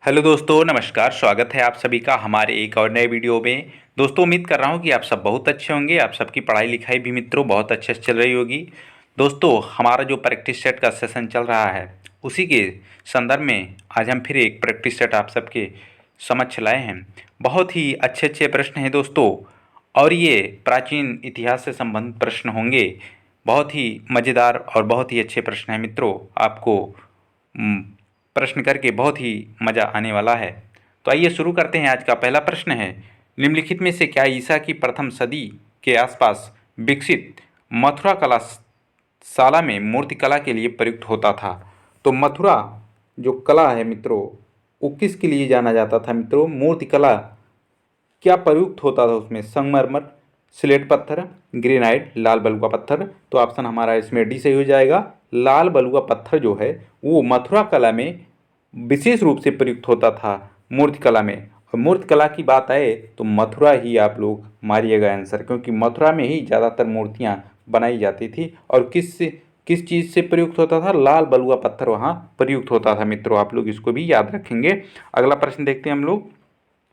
Hello दोस्तों, नमस्कार। स्वागत है आप सभी का हमारे एक और नए वीडियो में। दोस्तों, उम्मीद कर रहा हूं कि आप सब बहुत अच्छे होंगे। आप सबकी पढ़ाई लिखाई भी मित्रों बहुत अच्छे से चल रही होगी। दोस्तों, हमारा जो प्रैक्टिस सेट का सेशन चल रहा है उसी के संदर्भ में आज हम फिर एक प्रैक्टिस सेट आप सबके समक्ष लाए हैं। बहुत ही अच्छे अच्छे प्रश्न हैं दोस्तों, और ये प्राचीन इतिहास से संबंधित प्रश्न होंगे। बहुत ही मज़ेदार और बहुत ही अच्छे प्रश्न हैं मित्रों। आपको प्रश्न करके बहुत ही मज़ा आने वाला है। तो आइए शुरू करते हैं। आज का पहला प्रश्न है, निम्नलिखित में से क्या ईसा की प्रथम सदी के आसपास विकसित मथुरा कला शाला में मूर्तिकला के लिए प्रयुक्त होता था? तो मथुरा जो कला है मित्रों, वो किसके लिए जाना जाता था मित्रों? मूर्तिकला क्या प्रयुक्त होता था उसमें? संगमरमर, स्लेट पत्थर, ग्रेनाइट, लाल बलुआ पत्थर। तो ऑप्शन हमारा इसमें डी सही हो जाएगा। लाल बलुआ पत्थर जो है वो मथुरा कला में विशेष रूप से प्रयुक्त होता था मूर्तिकला में। और मूर्तिकला की बात आए तो मथुरा ही आप लोग मारिएगा आंसर, क्योंकि मथुरा में ही ज़्यादातर मूर्तियाँ बनाई जाती थी। और किस चीज़ से प्रयुक्त होता था? लाल बलुआ पत्थर वहाँ प्रयुक्त होता था मित्रों। आप लोग इसको भी याद रखेंगे। अगला प्रश्न देखते हैं हम लोग।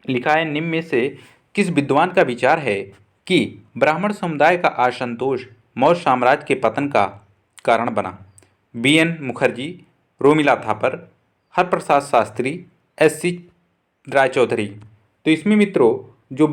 लिखा है, निम्न में से किस विद्वान का विचार है कि ब्राह्मण समुदाय का असंतोष मौर्य साम्राज्य के पतन का कारण बना? बी.एन. मुखर्जी, रोमिला थापर, हरप्रसाद शास्त्री, एस.सी. रायचौधरी। तो इसमें मित्रों जो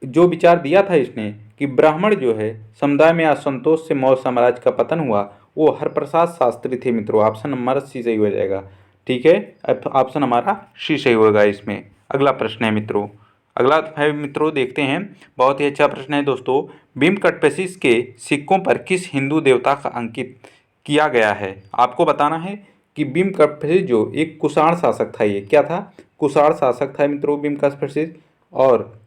जो विचार दिया था इसने कि ब्राह्मण जो है समुदाय में असंतोष से मौर्य साम्राज्य का पतन हुआ, वो हरप्रसाद शास्त्री थे मित्रों। ऑप्शन हमारा सी सही हो जाएगा। ठीक है, ऑप्शन हमारा सी सही होगा इसमें। अगला प्रश्न है मित्रों, अगला है मित्रों, देखते हैं। बहुत ही अच्छा प्रश्न है दोस्तों। भीमकटपेशिस के सिक्कों पर किस हिंदू देवता का अंकित किया गया है? आपको बताना है कि भीमकटपेशिस जो एक कुषाण शासक था, ये क्या था? कुषाण शासक था मित्रों भीमकटपेशिस। और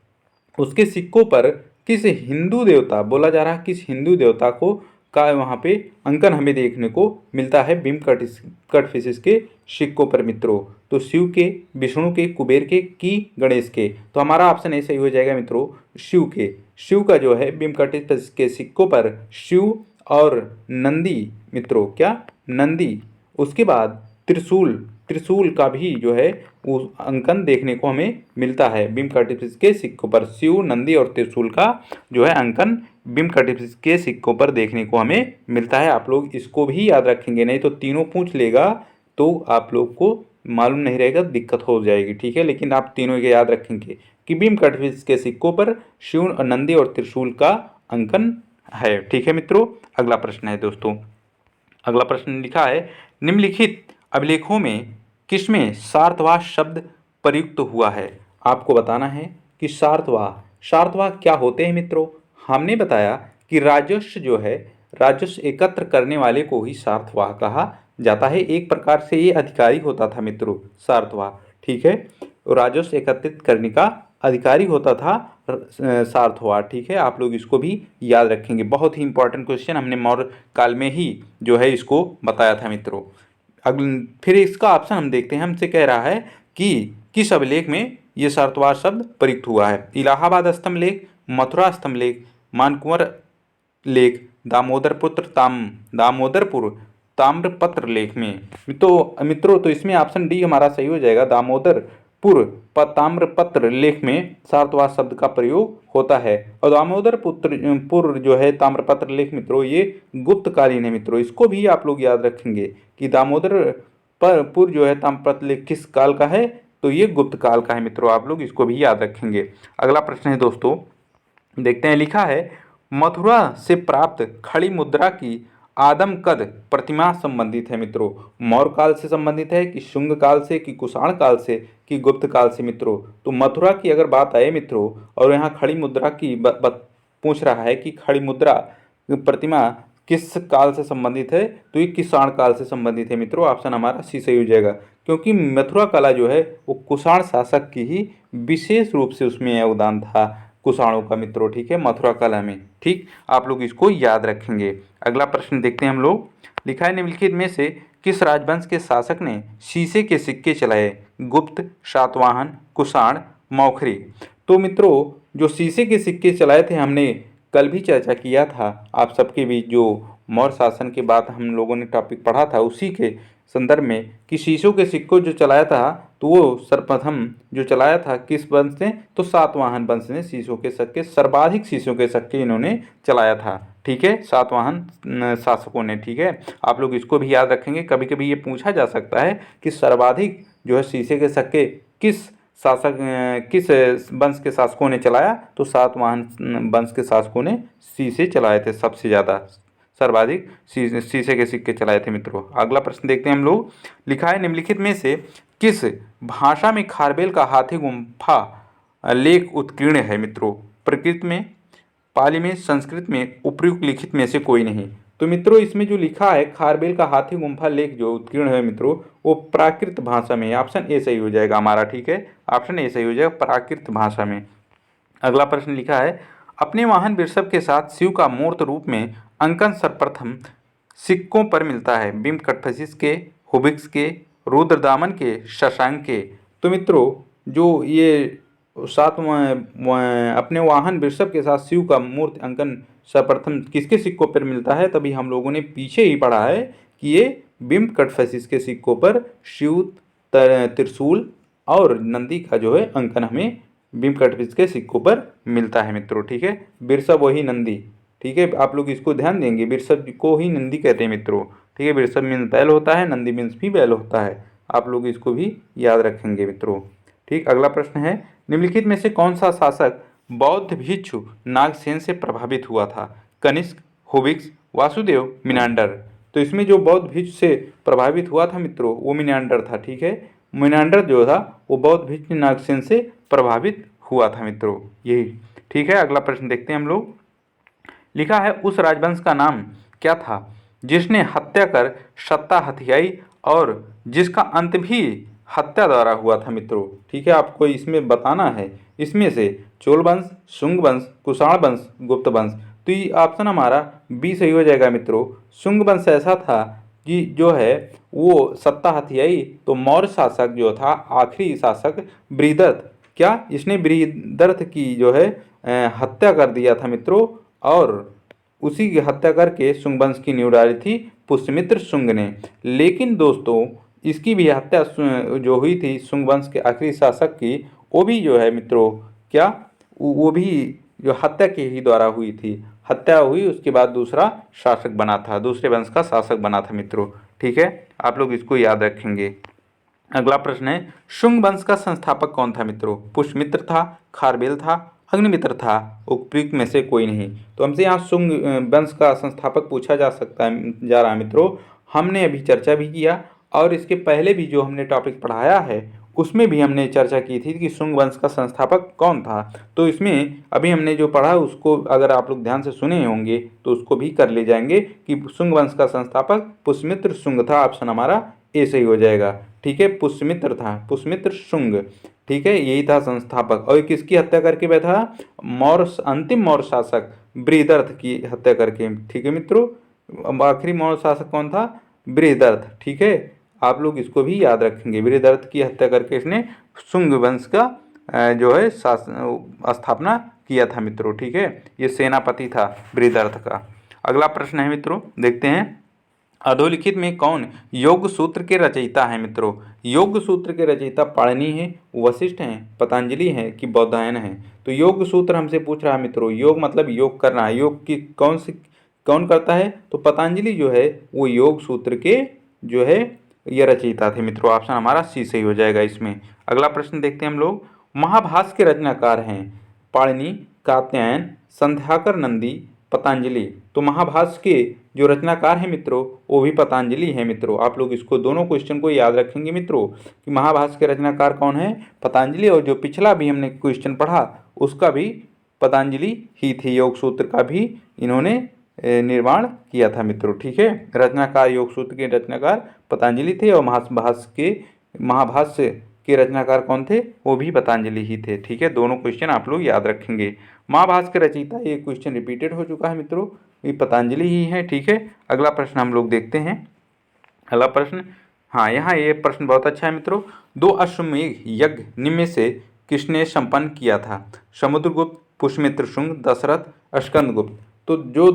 उसके सिक्कों पर किस हिंदू देवता, बोला जा रहा है किस हिंदू देवता को का वहाँ पे अंकन हमें देखने को मिलता है भीमकटपेशिस के सिक्कों पर मित्रों? तो शिव के, विष्णु के, कुबेर के कि गणेश के? तो हमारा ऑप्शन ऐसा ही हो जाएगा मित्रों, शिव के। शिव का जो है भीमकटपेशिस के सिक्कों पर शिव और नंदी मित्रों, क्या? नंदी। उसके बाद त्रिशूल, त्रिशूल का भी जो है वो अंकन देखने को हमें मिलता है भीमकटपेशिस के सिक्कों पर। शिव, नंदी और त्रिशूल का जो है अंकन भीमकटपेशिस के सिक्कों पर देखने को हमें मिलता है। आप लोग इसको भी याद रखेंगे, नहीं तो तीनों पूछ लेगा तो आप लोग को मालूम नहीं रहेगा, दिक्कत हो जाएगी। ठीक है, लेकिन आप तीनों के याद रखेंगे कि भीमकटपेशिस के सिक्कों पर शिव, नंदी और त्रिशूल का अंकन है। ठीक है मित्रों, अगला प्रश्न है दोस्तों। अगला प्रश्न लिखा है, निम्नलिखित अभिलेखों में किसमें सार्तवाह शब्द प्रयुक्त हुआ है? आपको बताना है कि सार्तवाह, सार्तवाह क्या होते हैं मित्रों? हमने बताया कि राजस्व जो है, राजस्व एकत्र करने वाले को ही सार्तवाह कहा जाता है। एक प्रकार से ये अधिकारी होता था मित्रों सार्तवाह। ठीक है, राजस्व एकत्रित करने का अधिकारी होता था सार्थवाह। ठीक है, आप लोग इसको भी याद रखेंगे। बहुत ही इंपॉर्टेंट क्वेश्चन, हमने मौर्य काल में ही जो है इसको बताया था मित्रों। फिर इसका ऑप्शन हम देखते हैं। हमसे कह रहा है कि किस अभिलेख में ये सार्थवाह शब्द प्रयुक्त हुआ है? इलाहाबाद स्तंभ लेख, मथुरा स्तंभ लेख, मानकुंवर लेख, दामोदरपुर ताम्रपत्र लेख में। तो मित्रों तो इसमें ऑप्शन डी हमारा सही हो जाएगा। दामोदरपुर ताम्रपत्र लेख में सार्वत्रिक शब्द का प्रयोग होता है। और दामोदरपुर जो है ताम्रपत्र लेख मित्रों, ये गुप्तकालीन है मित्रों। इसको भी आप लोग याद रखेंगे कि दामोदरपुर जो है ताम्रपत्र लेख किस काल का है? तो ये गुप्त काल का है मित्रों। आप लोग इसको भी याद रखेंगे। अगला प्रश्न है दोस्तों, देखते हैं। लिखा है, मथुरा से प्राप्त खड़ी मुद्रा की आदम कद प्रतिमा संबंधित है मित्रों? मौर्य काल से संबंधित है कि शुंग काल से कि कुषाण काल से कि गुप्त काल से मित्रों? तो मथुरा की अगर बात आए मित्रों, और यहाँ खड़ी मुद्रा की पूछ रहा है कि खड़ी मुद्रा प्रतिमा किस काल से संबंधित है, तो ये कुषाण काल से संबंधित है मित्रों। ऑप्शन हमारा सी सही हो जाएगा, क्योंकि मथुरा कला जो है वो कुषाण शासक की ही विशेष रूप से उसमें योगदान था कुषाणों का मित्रों। ठीक है, मथुरा कला में। ठीक, आप लोग इसको याद रखेंगे। अगला प्रश्न देखते हैं हम लोग। लिखा है, निम्नलिखित में से किस राजवंश के शासक ने शीशे के सिक्के चलाए? गुप्त, सातवाहन, कुषाण, मौखरी। तो मित्रों जो शीशे के सिक्के चलाए थे, हमने कल भी चर्चा किया था आप सबके बीच। जो मौर्य शासन के बाद हम लोगों ने टॉपिक पढ़ा था उसी के संदर्भ में कि शीशों के सिक्कों जो चलाया था तो वो सर्वप्रथम जो चलाया था किस वंश ने, तो सातवाहन वंश ने शीशों के शक के सर्वाधिक शीशों के शक के इन्होंने चलाया था। ठीक है, सातवाहन शासकों ने। ठीक है, आप लोग इसको भी याद रखेंगे। कभी कभी ये पूछा जा सकता है कि सर्वाधिक जो है शीशे के शक्के किस वंश के शासकों ने चलाया, तो सातवाहन वंश के शासकों ने शीशे चलाए थे सबसे ज़्यादा, सर्वाधिक शीशे के सिक्के चलाए थे मित्रों। अगला प्रश्न देखते हैं हम लोग। लिखा है निम्नलिखित में से किस भाषा में खारबेल का हाथी गुम्फा लेख उत्कीर्ण है मित्रों? प्रकृत में, पाली में, संस्कृत में, उपर्युक्त लिखित में से कोई नहीं। तो मित्रों इसमें जो लिखा है खारबेल का हाथी गुम्फा लेख जो उत्कीर्ण है मित्रों, वो प्राकृत भाषा में। ऑप्शन ए सही हो जाएगा हमारा। ठीक है, ऑप्शन ए सही हो जाएगा, प्राकृत भाषा में। अगला प्रश्न लिखा है अपने वाहन वृषभ के साथ शिव का मूर्त रूप में अंकन सर्वप्रथम सिक्कों पर मिलता है? बिम्ब कटफसिस के, हुबिक्स के, रुद्रदामन के, शशांक के। तो मित्रों जो ये अपने वाहन वृषभ के साथ शिव का मूर्त अंकन सर्वप्रथम किसके सिक्कों पर मिलता है? तभी हम लोगों ने पीछे ही पढ़ा है कि ये बिम्ब कटफसिस के सिक्कों पर शिव, त्रिशूल और नंदी का जो है अंकन हमें बिम्ब कटफसिस के सिक्कों पर मिलता है मित्रों। ठीक है, वृषभ वही नंदी। ठीक है, आप लोग इसको ध्यान देंगे, वृषभ को ही नंदी कहते हैं मित्रों। ठीक है, वृषभ मीन्स बैल होता है, नंदी मीन्स भी बैल होता है। आप लोग इसको भी याद रखेंगे मित्रों। ठीक, अगला प्रश्न है निम्नलिखित में से कौन सा शासक बौद्ध भिक्षु नागसेन से प्रभावित हुआ था? कनिष्क, हुबिक्स, वासुदेव, मिनांडर। तो इसमें जो बौद्ध भिक्षु से प्रभावित हुआ था मित्रों वो मिनांडर था। ठीक है, मिनांडर जो था वो बौद्ध भिक्षु नागसेन से प्रभावित हुआ था मित्रों, यही। ठीक है, अगला प्रश्न देखते हैं हम लोग। लिखा है उस राजवंश का नाम क्या था जिसने हत्या कर सत्ता हथियाई और जिसका अंत भी हत्या द्वारा हुआ था मित्रों? ठीक है, आपको इसमें बताना है। इसमें से चोल वंश, शुंग वंश, कुषाण वंश, गुप्त वंश। तो ये ऑप्शन हमारा बी सही हो जाएगा मित्रों। शुंग वंश ऐसा था कि जो है वो सत्ता हथियाई, तो मौर्य शासक जो था आखिरी शासक बृहदर्थ, क्या इसने बृहदर्थ की जो है हत्या कर दिया था मित्रों, और उसी की हत्या करके शुंग वंश की नींव डाली थी पुष्यमित्र शुंग ने। लेकिन दोस्तों इसकी भी हत्या जो हुई थी शुंग वंश के आखिरी शासक की, वो भी जो है मित्रों क्या वो भी जो हत्या के ही द्वारा हुई थी। हत्या हुई उसके बाद दूसरा शासक बना था, दूसरे वंश का शासक बना था मित्रों। ठीक है, आप लोग इसको याद रखेंगे। अगला प्रश्न है शुंग वंश का संस्थापक कौन था मित्रों? पुष्यमित्र था, खारबेल था, अग्निमित्र था, उपयुक्त में से कोई नहीं। तो हमसे यहाँ शुंग वंश का संस्थापक पूछा जा रहा है मित्रों। हमने अभी चर्चा भी किया और इसके पहले भी जो हमने टॉपिक पढ़ाया है उसमें भी हमने चर्चा की थी कि शुंग वंश का संस्थापक कौन था। तो इसमें अभी हमने जो पढ़ा उसको अगर आप लोग ध्यान से सुने होंगे तो उसको भी कर ले जाएंगे कि शुंग वंश का संस्थापक पुष्यमित्र शुंग था। ऑप्शन हमारा ए सही हो जाएगा। ठीक है, पुष्यमित्र था, पुष्यमित्र शुंग। ठीक है, यही था संस्थापक। और किसकी हत्या करके बैठा? मौर्य अंतिम मौर्य शासक बृहदर्थ की हत्या करके। ठीक है मित्रों, आखिरी मौर्य शासक कौन था? बृहदर्थ। ठीक है, आप लोग इसको भी याद रखेंगे। बृहदर्थ की हत्या करके इसने शुंग वंश का जो है स्थापना किया था मित्रों। ठीक है, ये सेनापति था बृहदर्थ का। अगला प्रश्न है मित्रों, देखते हैं अधोलिखित में कौन योग सूत्र के रचयिता है मित्रों? योग सूत्र के रचयिता पाणिनि है, वशिष्ठ हैं, पतंजलि हैं कि बौधायन हैं? तो योग सूत्र हमसे पूछ रहा है मित्रों। योग मतलब योग करना है। योग की कौन करता है? तो पतंजलि जो है वो योग सूत्र के जो है ये रचयिता थे मित्रों। ऑप्शन हमारा सी सही हो जाएगा इसमें। अगला प्रश्न देखते हैं हम लोग। महाभाष्य के रचनाकार हैं पाणिनि, कात्यायन, संध्याकर नंदी, पतंजलि। तो महाभाष्य के जो रचनाकार हैं मित्रों वो भी पतंजलि हैं मित्रों। आप लोग इसको दोनों क्वेश्चन को याद रखेंगे मित्रों कि महाभाष्य के रचनाकार कौन है? पतंजलि। और जो पिछला भी हमने क्वेश्चन पढ़ा उसका भी पतंजलि ही थे। योग सूत्र का भी इन्होंने निर्माण किया था मित्रों। ठीक है, रचनाकार योग सूत्र के रचनाकार पतंजलि थे और महाभाष्य के रचनाकार कौन थे? वो भी पतंजलि ही थे। ठीक है, दोनों क्वेश्चन आप लोग याद रखेंगे। महाभाष्य के रचयिता, ये क्वेश्चन रिपीटेड हो चुका है मित्रों, ये पतंजलि ही है। ठीक है, अगला प्रश्न हम लोग देखते हैं। अगला प्रश्न, हाँ यहाँ ये प्रश्न बहुत अच्छा है मित्रों। 2 अश्वमेध यज्ञ निम्न में से किसने संपन्न किया था? समुद्रगुप्त, पुष्यमित्र शुंग, दशरथ, स्कंदगुप्त। तो जो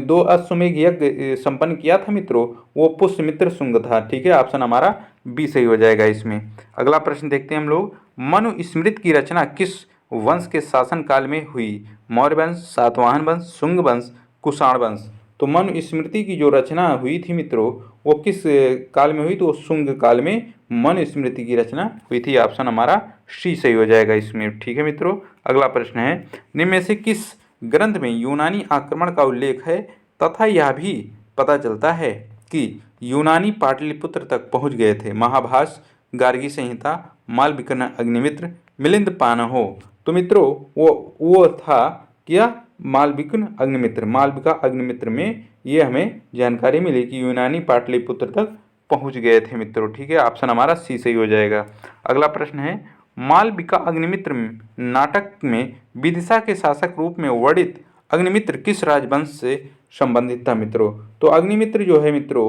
दो अश्वमेध यज्ञ संपन्न किया था मित्रों वो पुष्यमित्र शुंग था। ठीक है, ऑप्शन हमारा बी सही हो जाएगा इसमें। अगला प्रश्न देखते हैं हम लोग, मनुस्मृति की रचना किस वंश के शासन काल में हुई? मौर्य वंश, सातवाहन वंश, शुंग वंश, कुषाण वंश। तो मनुस्मृति की जो रचना हुई थी मित्रों, वो किस काल में हुई? तो शुंग काल में मनुस्मृति की रचना हुई थी। ऑप्शन हमारा सी सही हो जाएगा इसमें। ठीक है मित्रों, अगला प्रश्न है, निम्न में से किस ग्रंथ में यूनानी आक्रमण का उल्लेख है तथा यह भी पता चलता है कि यूनानी पाटलिपुत्र तक पहुंच गए थे? महाभाष्य, गार्गी संहिता, मालविकन अग्निमित्र, मिलिंद पानहो। तो मित्रों वो था क्या? मालविकन अग्निमित्र। मालविका अग्निमित्र में ये हमें जानकारी मिली कि यूनानी पाटलिपुत्र तक पहुंच गए थे मित्रों। ठीक है, ऑप्शन हमारा सी सही हो जाएगा। अगला प्रश्न है, मालविका अग्निमित्र नाटक में विदिशा के शासक रूप में वर्णित अग्निमित्र किस राजवंश से संबंधित था मित्रों? तो अग्निमित्र जो है मित्रों,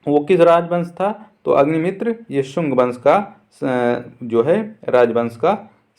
वो किस राजवंश था? तो अग्निमित्र ये शुंग वंश का जो है राजवंश का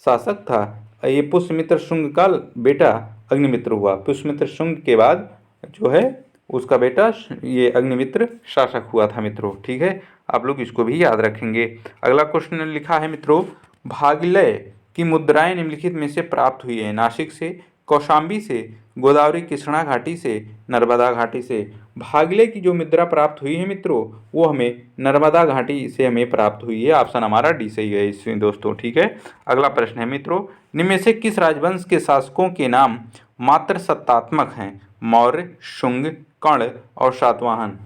शासक था। ये पुष्यमित्र शुंग का बेटा अग्निमित्र हुआ। पुष्यमित्र शुंग के बाद जो है उसका बेटा ये अग्निमित्र शासक हुआ था मित्रों। ठीक है, आप लोग इसको भी याद रखेंगे। अगला क्वेश्चन लिखा है मित्रों, भागलय की मुद्राएं निम्नलिखित में से प्राप्त हुई है? नासिक से, कौशाम्बी से, गोदावरी कृष्णा घाटी से, नर्मदा घाटी से। भागलय की जो मुद्रा प्राप्त हुई है मित्रों, वो हमें नर्मदा घाटी से हमें प्राप्त हुई है। ऑप्शन हमारा डी सही है इसमें दोस्तों। ठीक है, अगला प्रश्न है मित्रों, निम्न में से किस राजवंश के शासकों के नाम मात्र सत्तात्मक हैं? मौर्य, शुंग, कर्ण और सातवाहन।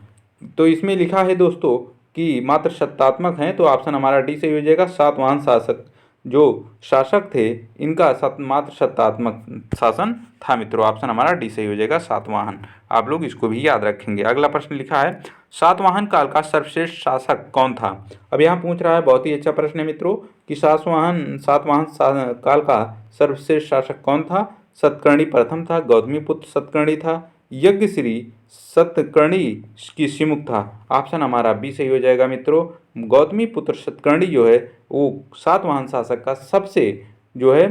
तो इसमें लिखा है दोस्तों कि मात्र सत्तात्मक हैं, तो ऑप्शन हमारा डी सही हो जाएगा। सातवाहन शासक जो शासक थे, इनका मात्र सत्तात्मक शासन था मित्रों। ऑप्शन हमारा डी सही हो जाएगा, सातवाहन। आप लोग इसको भी याद रखेंगे। अगला प्रश्न लिखा है, सातवाहन काल का सर्वश्रेष्ठ शासक कौन था? अब यहाँ पूछ रहा है, बहुत ही अच्छा प्रश्न है मित्रों, कि सातवाहन काल का सर्वश्रेष्ठ शासक कौन था? सतकर्णी प्रथम था, गौतमीपुत्र सतकर्णी था, यज्ञश्री सतकर्णी की सिमुख था। ऑप्शन हमारा बी सही हो जाएगा मित्रों। गौतमीपुत्र सतकर्णी जो है वो सातवाहन शासक का सबसे जो है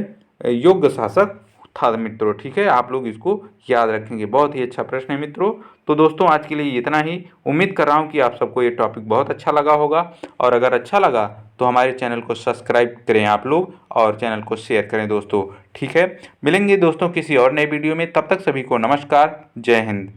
योग्य शासक था मित्रों। ठीक है, आप लोग इसको याद रखेंगे। बहुत ही अच्छा प्रश्न है मित्रों। तो दोस्तों आज के लिए इतना ही। उम्मीद कर रहा हूँ कि आप सबको ये टॉपिक बहुत अच्छा लगा होगा, और अगर अच्छा लगा तो हमारे चैनल को सब्सक्राइब करें आप लोग, और चैनल को शेयर करें दोस्तों। ठीक है, मिलेंगे दोस्तों किसी और नए वीडियो में। तब तक सभी को नमस्कार, जय हिंद।